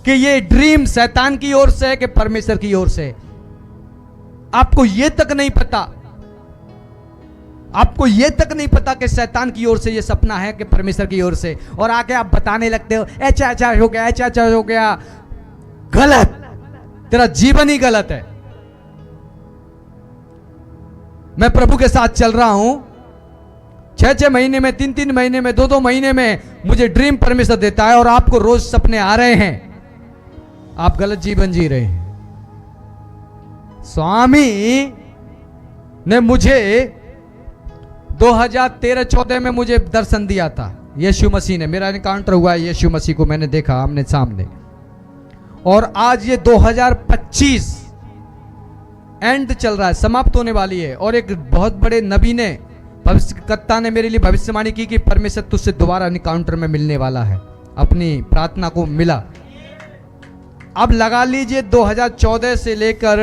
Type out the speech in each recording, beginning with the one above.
कि ये ड्रीम शैतान की ओर से है कि परमेश्वर की ओर से। आपको ये तक नहीं पता, आपको ये तक नहीं पता कि शैतान की ओर से ये सपना है कि परमेश्वर की ओर से, और आके आप बताने लगते हो ऐसा ऐसा हो गया, ऐसा ऐसा हो गया। गलत, तेरा जीवन ही गलत है। मैं प्रभु के साथ चल रहा हूं, 6-6 महीने में, 3-3 महीने में, 2-2 महीने में मुझे ड्रीम परमेश्वर देता है, और आपको रोज सपने आ रहे हैं। आप गलत जीवन जी रहे हैं। स्वामी ने मुझे 2013-14 में मुझे दर्शन दिया था। यीशु मसीह ने, मेरा एनकाउंटर हुआ है यीशु मसीह को मैंने देखा आमने सामने। और आज ये 2025 एंड चल रहा है, समाप्त होने वाली है। और एक बहुत बड़े नबी ने, भविष्यवक्ता ने मेरे लिए भविष्यवाणी की कि परमेश्वर तुझसे दोबारा एनकाउंटर में मिलने वाला है। अपनी प्रार्थना को मिला। अब लगा लीजिए 2014 से लेकर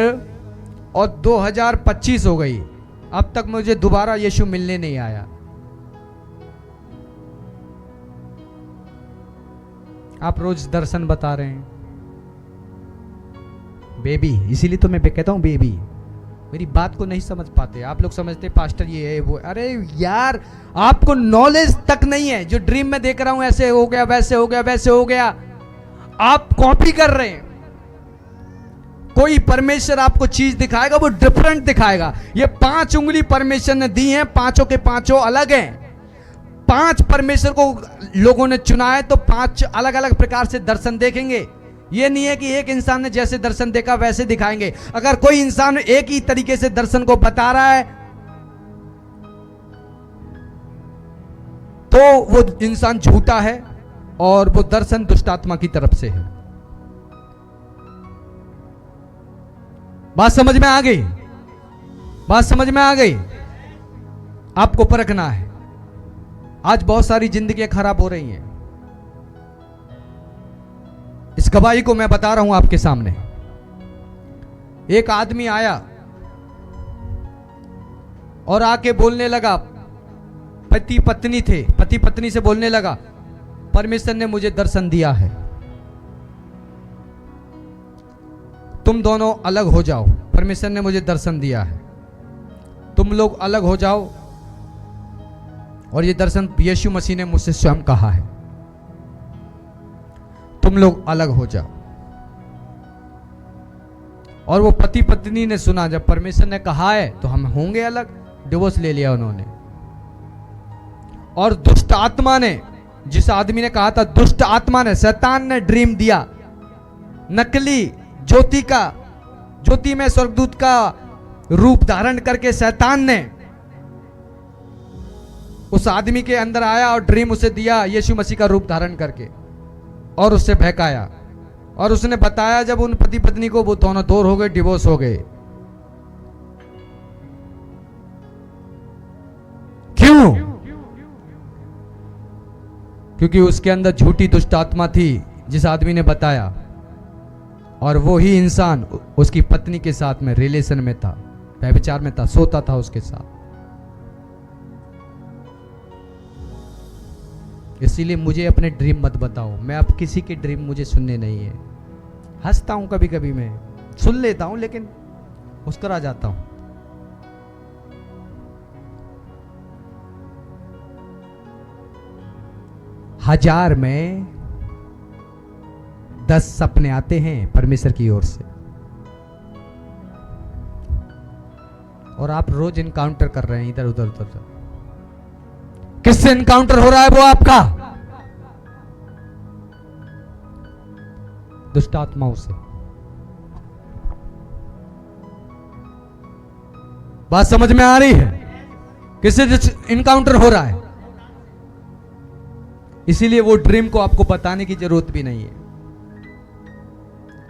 और 2025 हो गई, अब तक मुझे दोबारा यीशु मिलने नहीं आया। आप रोज दर्शन बता रहे हैं बेबी, इसीलिए तो मैं कहता हूं बेबी। मेरी बात को नहीं समझ पाते आप लोग, समझते पास्टर ये है वो। अरे यार, आपको नॉलेज तक नहीं है। जो ड्रीम में देख रहा हूं ऐसे हो गया, वैसे हो गया, वैसे हो गया, आप कॉपी कर रहे हैं। कोई परमेश्वर आपको चीज दिखाएगा वो डिफरेंट दिखाएगा। ये 5 उंगली परमेश्वर ने दी हैं, पांचों के पांचों अलग हैं। 5 परमेश्वर को लोगों ने चुना है, तो 5 अलग अलग प्रकार से दर्शन देखेंगे। ये नहीं है कि एक इंसान ने जैसे दर्शन देखा वैसे दिखाएंगे। अगर कोई इंसान एक ही तरीके से दर्शन को बता रहा है तो वो इंसान झूठा है, और वो दर्शन दुष्ट आत्मा की तरफ से है। बात समझ में आ गई? बात समझ में आ गई? आपको परखना है। आज बहुत सारी जिंदगियां खराब हो रही हैं। इस गवाही को मैं बता रहा हूं आपके सामने। एक आदमी आया और आके बोलने लगा, पति पत्नी थे, पति पत्नी से बोलने लगा, परमेश्वर ने मुझे दर्शन दिया है, तुम दोनों अलग हो जाओ। परमेश्वर ने मुझे दर्शन दिया है, तुम लोग अलग हो जाओ। और ये दर्शन यीशु मसीह ने मुझसे स्वयं कहा है, तुम लोग अलग हो जाओ। और वो पति पत्नी ने सुना, जब परमेश्वर ने कहा है तो हम होंगे अलग, डिवोर्स ले लिया उन्होंने। और दुष्ट आत्मा ने, जिस आदमी ने कहा था, दुष्ट आत्मा ने, शैतान ने ड्रीम दिया, नकली ज्योति का, ज्योति में स्वर्गदूत का रूप धारण करके शैतान ने उस आदमी के अंदर आया और ड्रीम उसे दिया यीशु मसीह का रूप धारण करके, और उससे बहकाया। और उसने बताया जब उन पति पत्नी को, वो दोनों दूर हो गए, डिवोर्स हो गए। क्यों? क्योंकि उसके अंदर झूठी दुष्ट आत्मा थी जिस आदमी ने बताया, और वो ही इंसान उसकी पत्नी के साथ में रिलेशन में था, व्यभिचार में था, सोता था उसके साथ। इसीलिए मुझे अपने ड्रीम मत बताओ। मैं अब किसी के ड्रीम मुझे सुनने नहीं है। हंसता हूं कभी कभी, मैं सुन लेता हूं, लेकिन मुस्कुरा जाता हूं। हजार में 10 सपने आते हैं परमेश्वर की ओर से, और आप रोज इनकाउंटर कर रहे हैं इधर उधर उधर। किससे इनकाउंटर हो रहा है? वो आपका दुष्ट आत्माओं से। बात समझ में आ रही है? किससे इनकाउंटर हो रहा है? इसीलिए वो ड्रीम को आपको बताने की जरूरत भी नहीं है।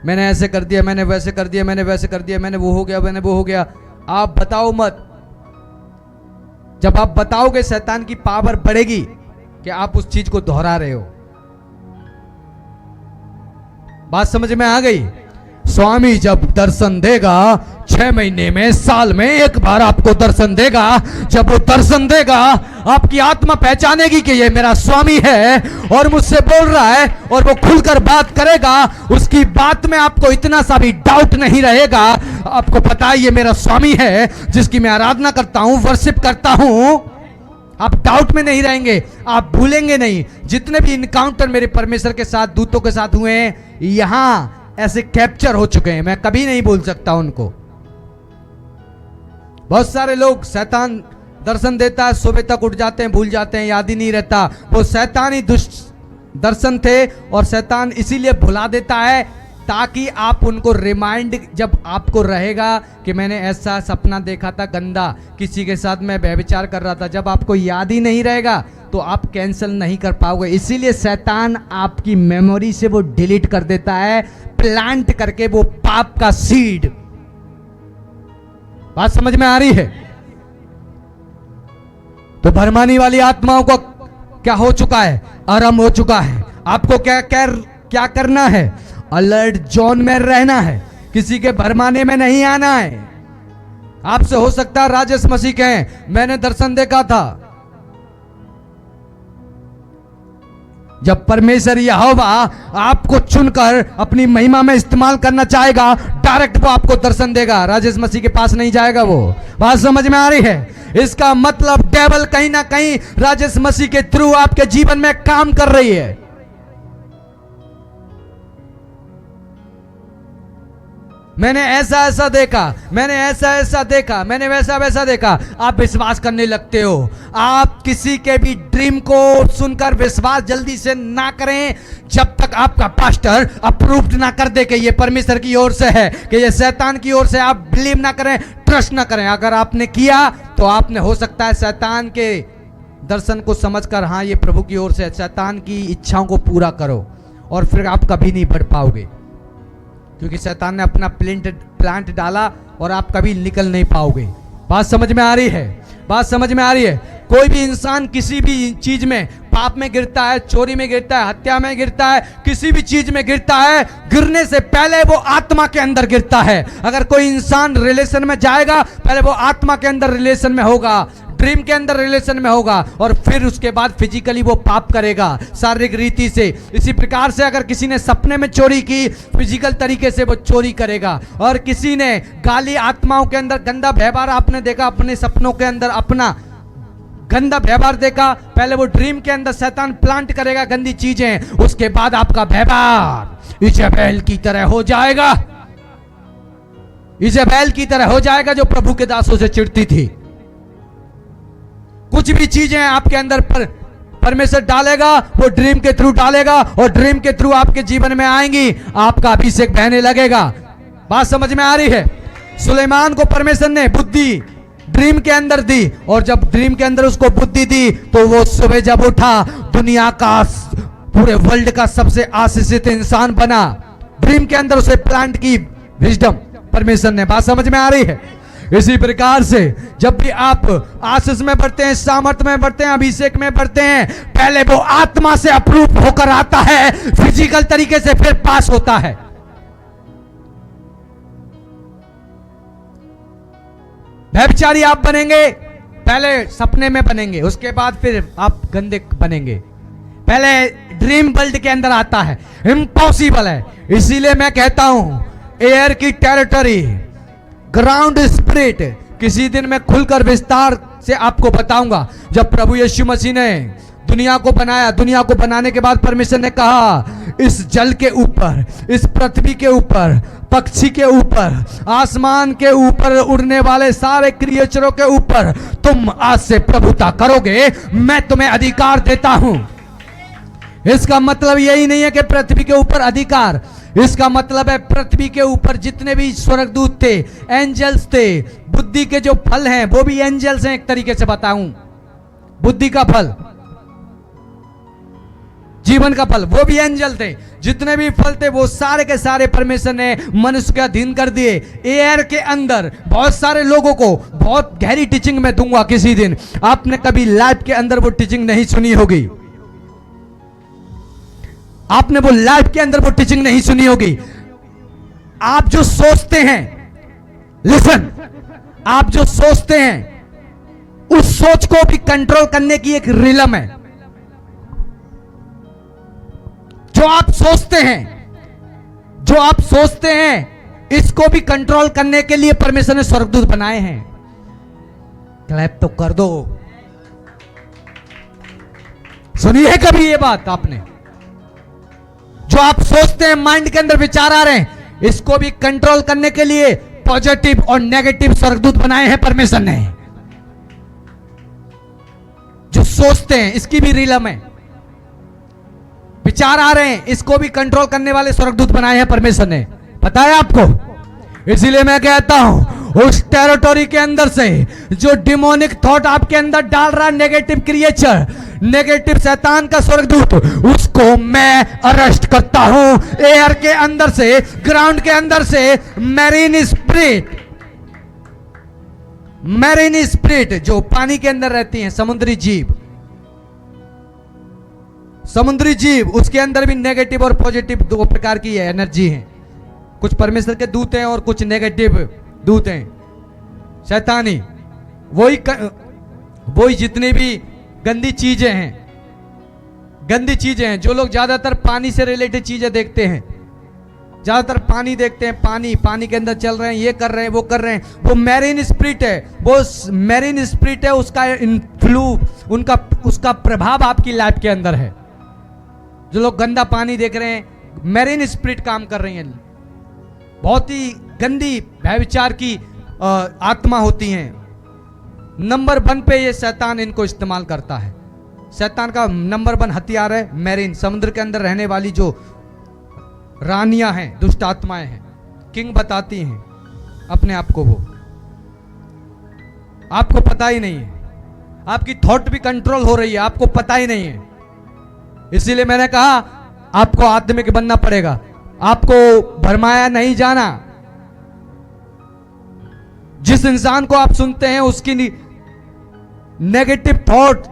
मैंने ऐसे कर दिया, मैंने वैसे कर दिया, मैंने वैसे कर दिया, मैंने वो हो गया, मैंने वो हो गया। आप बताओ मत। जब आप बताओगे, शैतान की पावर बढ़ेगी कि आप उस चीज को दोहरा रहे हो। बात समझ में आ गई? स्वामी जब दर्शन देगा, 6 महीने में, साल में एक बार आपको दर्शन देगा। जब वो दर्शन देगा, आपकी आत्मा पहचानेगी कि ये मेरा स्वामी है और मुझसे बोल रहा है, और वो खुलकर बात करेगा। उसकी बात में आपको इतना सा भी डाउट नहीं रहेगा। आपको पता है ये मेरा स्वामी है जिसकी मैं आराधना करता हूं, वर्शिप करता हूं। आप डाउट में नहीं रहेंगे, आप भूलेंगे नहीं। जितने भी इनकाउंटर मेरे परमेश्वर के साथ, दूतों के साथ हुए हैं, यहां ऐसे कैप्चर हो चुके हैं, मैं कभी नहीं भूल सकता उनको। बहुत सारे लोग, शैतान दर्शन देता है, सुबह तक उठ जाते हैं, भूल जाते हैं, याद ही नहीं रहता। वो शैतानी दुष्ट दर्शन थे, और शैतान इसीलिए भुला देता है ताकि आप उनको रिमाइंड, जब आपको रहेगा कि मैंने ऐसा सपना देखा था गंदा, किसी के साथ मैं व्यभिचार कर रहा था, जब आपको याद ही नहीं रहेगा तो आप कैंसिल नहीं कर पाओगे। इसीलिए शैतान आपकी मेमोरी से वो डिलीट कर देता है, प्लांट करके वो पाप का सीड। बात समझ में आ रही है? तो भरमाने वाली आत्माओं को क्या हो चुका है? आराम हो चुका है। आपको क्या करना है? अलर्ट जोन में रहना है, किसी के भरमाने में नहीं आना है। आपसे हो सकता है राजेश मसीह कहें, मैंने दर्शन देखा था। जब परमेश्वर यहोवा आपको चुनकर अपनी महिमा में इस्तेमाल करना चाहेगा, डायरेक्ट वो आपको दर्शन देगा, राजेश मसीह के पास नहीं जाएगा। वो बात समझ में आ रही है? इसका मतलब डेविल कहीं ना कहीं राजेश मसीह के थ्रू आपके जीवन में काम कर रही है। मैंने ऐसा देखा, मैंने ऐसा देखा, मैंने वैसा देखा। आप विश्वास करने लगते हो। आप किसी के भी ड्रीम को सुनकर विश्वास जल्दी से ना करें जब तक आपका पास्टर अप्रूव्ड ना कर दे कि ये परमेश्वर की ओर से है, कि ये शैतान की ओर से। आप बिलीव ना करें, ट्रस्ट ना करें। अगर आपने किया तो आपने, हो सकता है शैतान के दर्शन को समझकर, हाँ ये प्रभु की ओर से, शैतान की इच्छाओं को पूरा करो, और फिर आप कभी नहीं बढ़ पाओगे, क्योंकि शैतान ने अपना प्लांट डाला और आप कभी निकल नहीं पाओगे। बात समझ में आ रही है? बात समझ में आ रही है? कोई भी इंसान किसी भी चीज में, पाप में गिरता है, चोरी में गिरता है, हत्या में गिरता है, किसी भी चीज में गिरता है, गिरने से पहले वो आत्मा के अंदर गिरता है। अगर कोई इंसान रिलेशन में जाएगा, पहले वो आत्मा के अंदर रिलेशन में होगा, ड्रीम के अंदर रिलेशन में होगा, और फिर उसके बाद फिजिकली वो पाप करेगा शारीरिक रीति से। इसी प्रकार से अगर किसी ने सपने में चोरी की, फिजिकल तरीके से वो चोरी करेगा। और किसी ने गाली, आत्माओं के अंदर गंदा व्यवहार आपने देखा, अपने सपनों के अंदर अपना गंदा व्यवहार देखा, पहले वो ड्रीम के अंदर शैतान प्लांट करेगा गंदी चीजें, उसके बाद आपका व्यवहार इजेबेल की तरह हो जाएगा। इजेबेल की तरह हो जाएगा जो प्रभु के दासों से चिढ़ती थी। कुछ भी चीजें आपके अंदर परमेश्वर डालेगा, वो ड्रीम के थ्रू डालेगा, और ड्रीम के थ्रू आपके जीवन में आएंगी, आपका अभिषेक बहने लगेगा। बात समझ में आ रही है? सुलेमान को परमेश्वर ने बुद्धि ड्रीम के अंदर दी, और जब ड्रीम के अंदर उसको बुद्धि दी तो वो सुबह जब उठा, दुनिया का, पूरे वर्ल्ड का सबसे आशीषित इंसान बना। ड्रीम के अंदर उसे प्लांट की विजडम परमेश्वर ने। बात समझ में आ रही है? इसी प्रकार से जब भी आप आशीष में बढ़ते हैं, सामर्थ्य में बढ़ते हैं, अभिषेक में बढ़ते हैं, पहले वो आत्मा से अप्रूव होकर आता है, फिजिकल तरीके से फिर पास होता है। व्यभिचारी आप बनेंगे, पहले सपने में बनेंगे, उसके बाद फिर आप गंदे बनेंगे। पहले ड्रीम वर्ल्ड के अंदर आता है, इम्पॉसिबल है। इसीलिए मैं कहता हूं, एयर की टेरिटरी, ग्राउंड स्पिरिट, किसी दिन मैं खुलकर विस्तार से आपको बताऊंगा। जब प्रभु यीशु मसीह ने दुनिया को बनाया, दुनिया को बनाने के बाद परमेश्वर ने कहा, इस जल के ऊपर, इस पृथ्वी के ऊपर, पक्षी के ऊपर, आसमान के ऊपर उड़ने वाले सारे क्रिएचरों के ऊपर तुम आज से प्रभुता करोगे, मैं तुम्हें अधिकार देता हूं। इसका मतलब यही नहीं है कि पृथ्वी के ऊपर अधिकार, इसका मतलब है पृथ्वी के ऊपर जितने भी स्वर्गदूत थे, एंजल्स थे, बुद्धि के जो फल हैं वो भी एंजल्स हैं। एक तरीके से बताऊं, बुद्धि का फल, जीवन का फल, वो भी एंजल थे। जितने भी फल थे वो सारे के सारे परमेश्वर ने मनुष्य के अधीन कर दिए। एयर के अंदर बहुत सारे लोगों को, बहुत गहरी टीचिंग में दूंगा किसी दिन, आपने कभी लाइफ के अंदर वो टीचिंग नहीं सुनी होगी, आपने वो लाइफ के अंदर वो टीचिंग नहीं सुनी होगी। आप जो सोचते हैं, लिसन, आप जो सोचते हैं उस सोच को भी कंट्रोल करने की एक रिलम है। जो आप सोचते हैं इसको भी कंट्रोल करने के लिए परमेश्वर ने स्वर्गदूत बनाए हैं। क्लैप तो कर दो। सुनी है कभी ये बात आपने? जो आप सोचते हैं, माइंड के अंदर विचार आ रहे हैं, इसको भी कंट्रोल करने के लिए पॉजिटिव और नेगेटिव स्वर्गदूत बनाए हैं परमेश्वर ने। जो सोचते हैं इसकी भी रिलम है। विचार आ रहे हैं, इसको भी कंट्रोल करने वाले स्वर्गदूत बनाए हैं परमेश्वर ने। पता है आपको? इसीलिए मैं कहता हूं, उस टेरिटोरी के अंदर से जो डिमोनिक थॉट आपके अंदर डाल रहा है, नेगेटिव क्रिएचर, नेगेटिव शैतान का स्वर्गदूत, उसको मैं अरेस्ट करता हूं। एयर के अंदर से, ग्राउंड के अंदर से, मैरीन स्पिरिट जो पानी के अंदर रहती हैं, समुद्री जीव, उसके अंदर भी नेगेटिव और पॉजिटिव दो प्रकार की एनर्जी है। कुछ परमेश्वर के दूत हैं और कुछ नेगेटिव दूत हैं, शैतानी। वही जितनी भी गंदी चीजें हैं, जो लोग ज्यादातर पानी से रिलेटेड चीजें देखते हैं, ज्यादातर पानी देखते हैं, पानी के अंदर चल रहे हैं, ये कर रहे हैं, वो कर रहे हैं, वो मैरीन स्पिरिट है। उसका उसका प्रभाव आपकी लाइफ के अंदर है। जो लोग गंदा पानी देख रहे हैं, मैरीन स्पिरिट काम कर रही हैं। बहुत ही गंदी व्यभिचार की आत्मा होती हैं। नंबर 1 पे ये शैतान इनको इस्तेमाल करता है। शैतान का नंबर 1 हथियार है मैरीन, समुद्र के अंदर रहने वाली जो रानियां हैं, दुष्ट आत्माएं हैं, किंग बताती हैं अपने आप को। वो आपको पता ही नहीं है, आपकी थॉट भी कंट्रोल हो रही है, आपको पता ही नहीं है। इसीलिए मैंने कहा आपको आत्मिक बनना पड़ेगा, आपको भरमाया नहीं जाना। जिस इंसान को आप सुनते हैं उसकी नेगेटिव थॉट,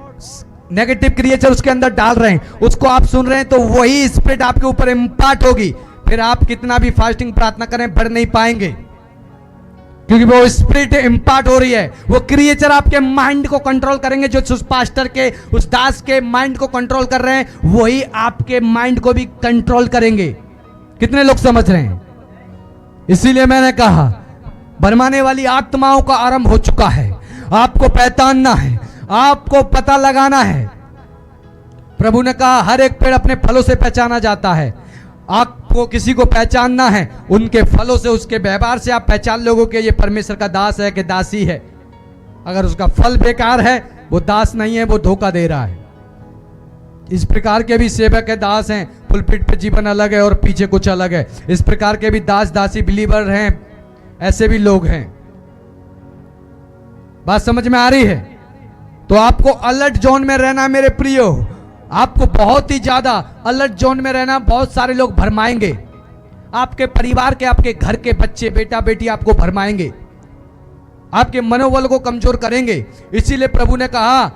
नेगेटिव क्रिएचर उसके अंदर डाल रहे हैं, उसको आप सुन रहे हैं, तो वही स्पिरिट आपके ऊपर इंपार्ट होगी। फिर आप कितना भी फास्टिंग प्रार्थना करें, बढ़ नहीं पाएंगे, क्योंकि वो स्पिरिट इंपार्ट हो रही है। वो क्रिएचर आपके माइंड को कंट्रोल करेंगे। जो उस पास्टर के, उस दास के माइंड को कंट्रोल कर रहे हैं, वही आपके माइंड को भी कंट्रोल करेंगे। कितने लोग समझ रहे हैं? इसीलिए मैंने कहा भरमाने वाली आत्माओं का आरंभ हो चुका है। आपको पहचानना है, आपको पता लगाना है। प्रभु ने कहा हर एक पेड़ अपने फलों से पहचाना जाता है। आपको किसी को पहचानना है, उनके फलों से, उसके व्यवहार से आप पहचान लोगों के ये परमेश्वर का दास है कि दासी है। अगर उसका फल बेकार है, वो दास नहीं है, वो धोखा दे रहा है। इस प्रकार के भी सेवक है, दास हैं, पुलपिट पे जीवन अलग है और पीछे कुछ अलग है। इस प्रकार के भी दास दासी बिलीवर हैं, ऐसे भी लोग हैं। बात समझ में आ रही है? तो आपको अलर्ट जोन में रहना मेरे प्रियो, आपको बहुत ही ज्यादा अलर्ट जोन में रहना। बहुत सारे लोग भरमाएंगे, आपके परिवार के, आपके घर के बच्चे, बेटा बेटी आपको भरमाएंगे, आपके मनोबल को कमजोर करेंगे। इसीलिए प्रभु ने कहा,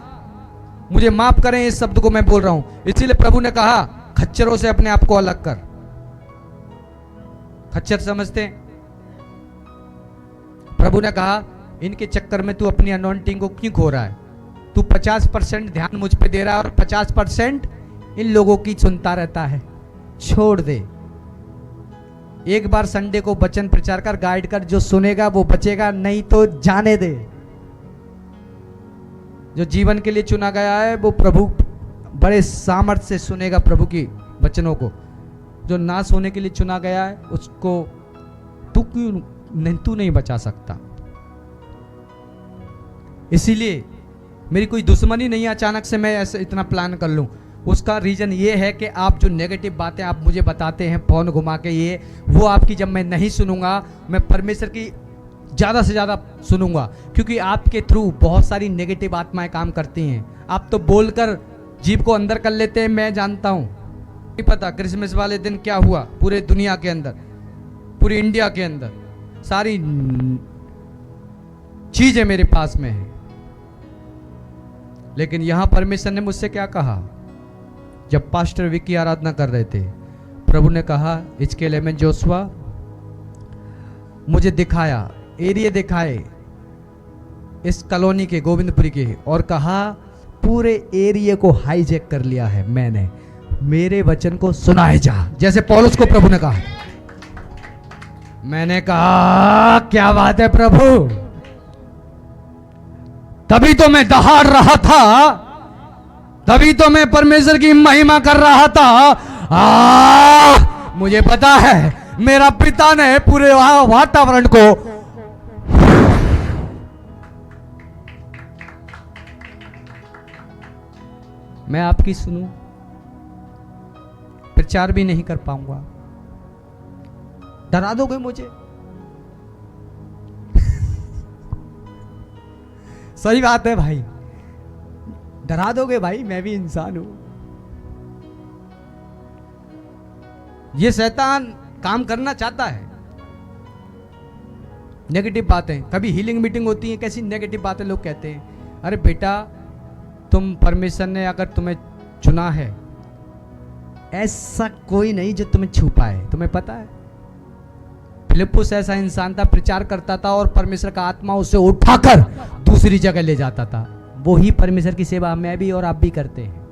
मुझे माफ करें इस शब्द को मैं बोल रहा हूं, इसीलिए प्रभु ने कहा खच्चरों से अपने आप को अलग कर। खच्चर समझते हैं? प्रभु ने कहा इनके चक्कर में तू अपनी अनॉइंटिंग को क्यों खो रहा है? तू 50% ध्यान मुझ पे दे रहा है और 50% इन लोगों की सुनता रहता है। छोड़ दे। एक बार संडे को वचन प्रचार कर, गाइड कर, जो सुनेगा वो बचेगा, नहीं तो जाने दे। जो जीवन के लिए चुना गया है वो प्रभु बड़े सामर्थ्य से सुनेगा प्रभु की वचनों को। जो नाश होने के लिए चुना गया है उसको तू नहीं बचा सकता। इसीलिए मेरी कोई दुश्मनी नहीं है अचानक से मैं ऐसे इतना प्लान कर लूं। उसका रीजन ये है कि आप जो नेगेटिव बातें आप मुझे बताते हैं फोन घुमा के, ये वो आपकी जब मैं नहीं सुनूंगा, मैं परमेश्वर की ज़्यादा से ज़्यादा सुनूंगा, क्योंकि आपके थ्रू बहुत सारी नेगेटिव आत्माएं काम करती हैं। आप तो बोलकर जीभ को अंदर कर लेते हैं, मैं जानता हूं। नहीं पता क्रिसमस वाले दिन क्या हुआ पूरे दुनिया के अंदर, पूरी इंडिया के अंदर, सारी चीजें मेरे पास में है। लेकिन यहां परमेश्वर ने मुझसे क्या कहा, जब पास्टर विकी आराधना कर रहे थे, प्रभु ने कहा हिजकेल में जोशुआ मुझे दिखाया एरिया दिखाए इस कॉलोनी के, गोविंदपुरी के, और कहा पूरे एरिया को हाईजैक कर लिया है मैंने, मेरे वचन को सुनाए जा, जैसे पौलुस को प्रभु ने कहा। मैंने कहा क्या बात है प्रभु, तभी तो मैं दहाड़ रहा था, तभी तो मैं परमेश्वर की महिमा कर रहा था। मुझे पता है मेरा पिता ने पूरे वातावरण को मैं आपकी सुनूं, प्रचार भी नहीं कर पाऊंगा, डरा दोगे मुझे। सही बात है भाई, डरा दोगे भाई, मैं भी इंसान हूं। ये शैतान काम करना चाहता है, नेगेटिव बातें। कभी हीलिंग मीटिंग होती है, कैसी नेगेटिव बातें लोग कहते हैं, अरे बेटा तुम, परमेश्वर ने अगर तुम्हें चुना है, ऐसा कोई नहीं जो तुम्हें छू पाए, तुम्हें पता है। फिलिप्पुस ऐसा इंसान था, प्रचार करता था और परमेश्वर का आत्मा उसे उठाकर दूसरी जगह ले जाता था। वो ही परमेश्वर की सेवा मैं भी और आप भी करते हैं।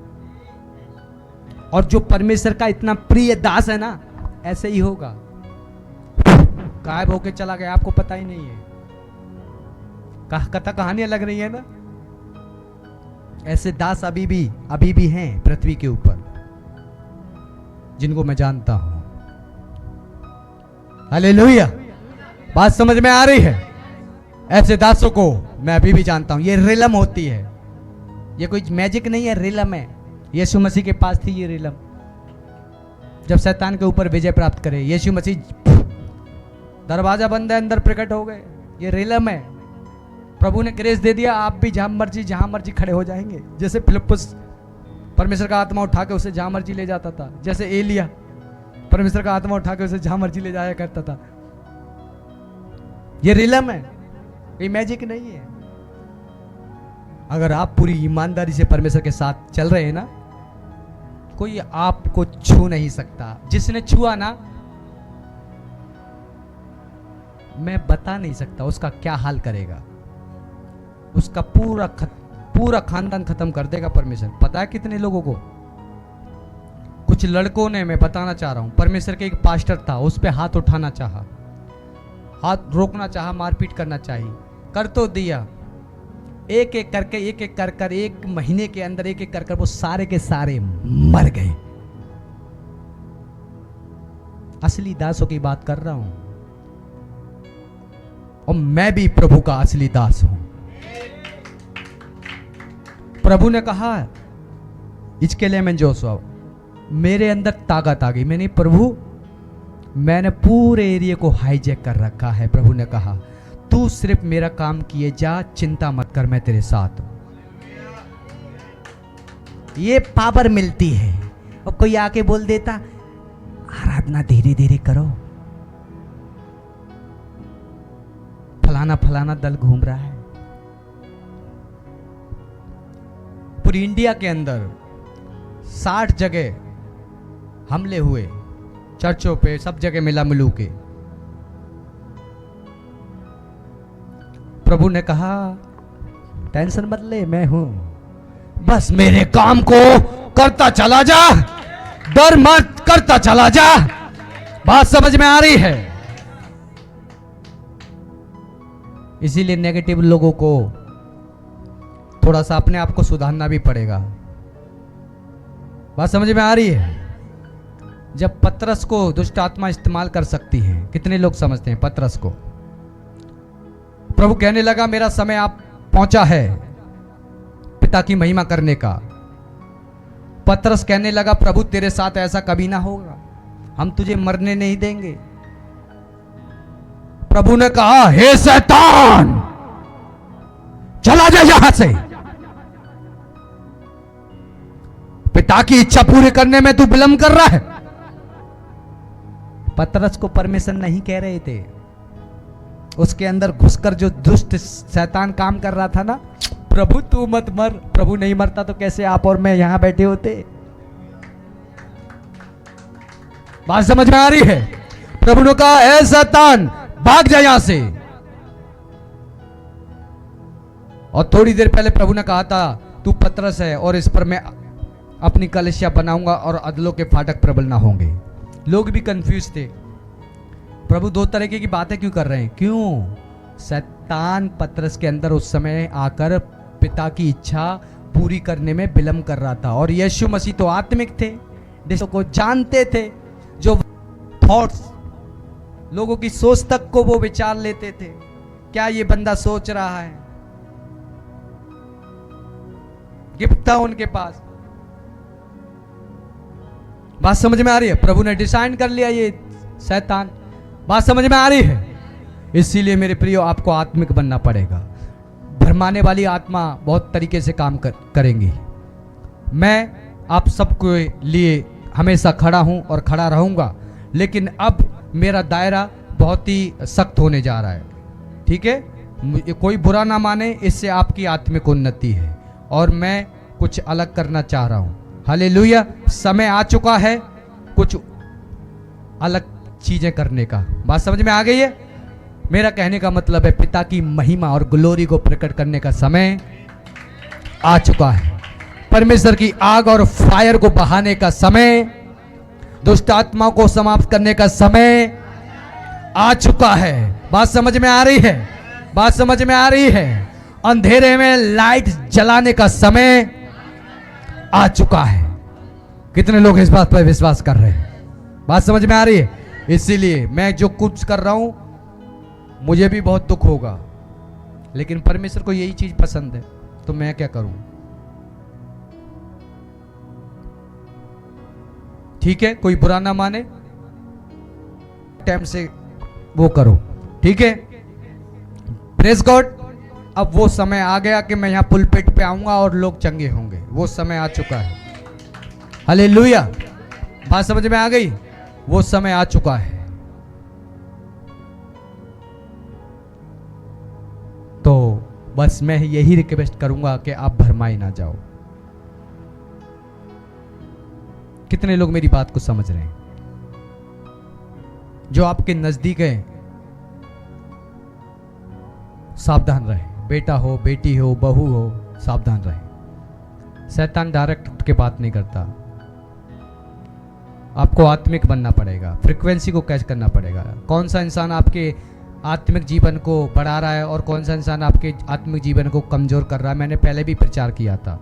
और जो परमेश्वर का इतना प्रिय दास है ना, ऐसे ही होगा, गायब होके चला गया, आपको पता ही नहीं है। कथा कहानियां लग रही है ना। ऐसे दास अभी भी हैं पृथ्वी के ऊपर, जिनको मैं जानता हूं। हालेलुया, बात समझ में आ रही है। ऐसे दासों को मैं अभी भी जानता हूं। ये रिलम होती है, ये कोई मैजिक नहीं है, रिलम है। यीशु मसीह के पास थी ये रिलम, जब शैतान के ऊपर विजय प्राप्त करे। यीशु मसीह दरवाजा बंद है, अंदर प्रकट हो गए। ये रिलम है, प्रभु ने ग्रेस दे दिया, आप भी जहां मर्जी खड़े हो जाएंगे। जैसे फिलिप्पुस परमेश्वर का आत्मा उठा के उसे जहां मर्जी ले जाता था, जैसे एलिया परमेश्वर का आत्मा उठा के उसे जहां मर्जी ले जाया करता था। ये रिलम है, ये मैजिक नहीं है। अगर आप पूरी ईमानदारी से परमेश्वर के साथ चल रहे हैं ना, कोई आपको छू नहीं सकता। जिसने छुआ ना, मैं बता नहीं सकता उसका क्या हाल करेगा। उसका पूरा खानदान खत्म कर देगा परमेश्वर। पता है कितने लोगों को? कुछ लड़कों ने, मैं बताना चाह रहा हूं, परमेश्वर के एक पास्टर था, उस पे हाथ उठाना चाहा, हाथ रोकना चाहा, मारपीट करना चाहिए, कर तो दिया। एक एक कर एक महीने के अंदर एक कर वो सारे के सारे मर गए। असली दासों की बात कर रहा हूं, और मैं भी प्रभु का असली दास हूं। प्रभु ने कहा इसके लिए मैं जोशुआ, मेरे अंदर ताकत आ गई। मैंने प्रभु, मैंने पूरे एरिया को हाईजैक कर रखा है। प्रभु ने कहा तू सिर्फ मेरा काम किए जा, चिंता मत कर, मैं तेरे साथ हूं। ये पावर मिलती है। और कोई आके बोल देता आराधना धीरे धीरे करो, फलाना दल घूम रहा है। पूरी इंडिया के अंदर 60 जगह हमले हुए, चर्चों पे, सब जगह मिला मिलू के। प्रभु ने कहा टेंशन मत ले, मैं हूं, बस मेरे काम को करता चला जा, डर मत, करता चला जा। बात समझ में आ रही है? इसीलिए नेगेटिव लोगों को थोड़ा सा अपने आप को सुधारना भी पड़ेगा। बात समझ में आ रही है? जब पतरस को दुष्ट आत्मा इस्तेमाल कर सकती है, कितने लोग समझते हैं पतरस को? प्रभु कहने लगा मेरा समय आप पहुंचा है पिता की महिमा करने का। पतरस कहने लगा प्रभु तेरे साथ ऐसा कभी ना होगा, हम तुझे मरने नहीं देंगे। प्रभु ने कहा हे शैतान चला जा यहां से, पिता की इच्छा पूरी करने में तू विलंब कर रहा है। पतरस को परमेश्वर नहीं कह रहे थे, उसके अंदर घुसकर जो दुष्ट शैतान काम कर रहा था ना, प्रभु तू मत मर। प्रभु नहीं मरता तो कैसे आप और मैं यहां बैठे होते? बात समझ में आ रही है? प्रभु ने कहा ए शैतान भाग जा यहां से, और थोड़ी देर पहले प्रभु ने कहा था तू पतरस है और इस पर मैं अपनी कलशिया बनाऊंगा और अदलों के फाटक प्रबल ना होंगे। लोग भी कंफ्यूज थे, प्रभु दो तरीके की बातें क्यों कर रहे हैं? क्यों? शैतान पतरस के अंदर उस समय आकर पिता की इच्छा पूरी करने में विलंब कर रहा था। और यीशु मसीह तो आत्मिक थे, जिसको को जानते थे, जो थॉट्स लोगों की सोच तक को वो विचार लेते थे, क्या ये बंदा सोच रहा है। गिफ्ट था उनके पास। बात समझ में आ रही है? प्रभु ने डिसाइड कर लिया ये शैतान। बात समझ में आ रही है? इसीलिए मेरे प्रियो आपको आत्मिक बनना पड़ेगा। भरमाने वाली आत्मा बहुत तरीके से काम करेंगी। मैं आप सबके लिए हमेशा खड़ा हूं और खड़ा रहूंगा, लेकिन अब मेरा दायरा बहुत ही सख्त होने जा रहा है। ठीक है, कोई बुरा ना माने, इससे आपकी आत्मिक उन्नति है और मैं कुछ अलग करना चाह रहा हूं। हालेलुया। समय आ चुका है कुछ अलग चीजें करने का। बात समझ में आ गई है? मेरा कहने का मतलब है पिता की महिमा और ग्लोरी को प्रकट करने का समय आ चुका है। परमेश्वर की आग और फायर को बहाने का समय, दुष्ट आत्माओं को समाप्त करने का समय आ चुका है। बात समझ में आ रही है? बात समझ में आ रही है? अंधेरे में लाइट जलाने का समय आ चुका है। कितने लोग इस बात पर विश्वास कर रहे हैं? बात समझ में आ रही है? इसीलिए मैं जो कुछ कर रहा हूं, मुझे भी बहुत दुख होगा, लेकिन परमेश्वर को यही चीज पसंद है, तो मैं क्या करूं? ठीक है, कोई बुरा ना माने, टाइम से वो करो। ठीक है, प्रेज गॉड। अब वो समय आ गया कि मैं यहां पुलपिट पे आऊंगा और लोग चंगे होंगे। वो समय आ चुका है। हालेलुया। बात समझ में आ गई? वो समय आ चुका है। तो बस मैं यही रिक्वेस्ट करूंगा कि आप भरमाई ना जाओ। कितने लोग मेरी बात को समझ रहे हैं? जो आपके नजदीक है, सावधान रहे। बेटा हो, बेटी हो, बहू हो, सावधान रहे। शैतान डायरेक्ट उठ के बात नहीं करता। आपको आत्मिक बनना पड़ेगा, फ्रीक्वेंसी को कैच करना पड़ेगा। कौन सा इंसान आपके आत्मिक जीवन को बढ़ा रहा है और कौन सा इंसान आपके आत्मिक जीवन को कमजोर कर रहा है, मैंने पहले भी प्रचार किया था।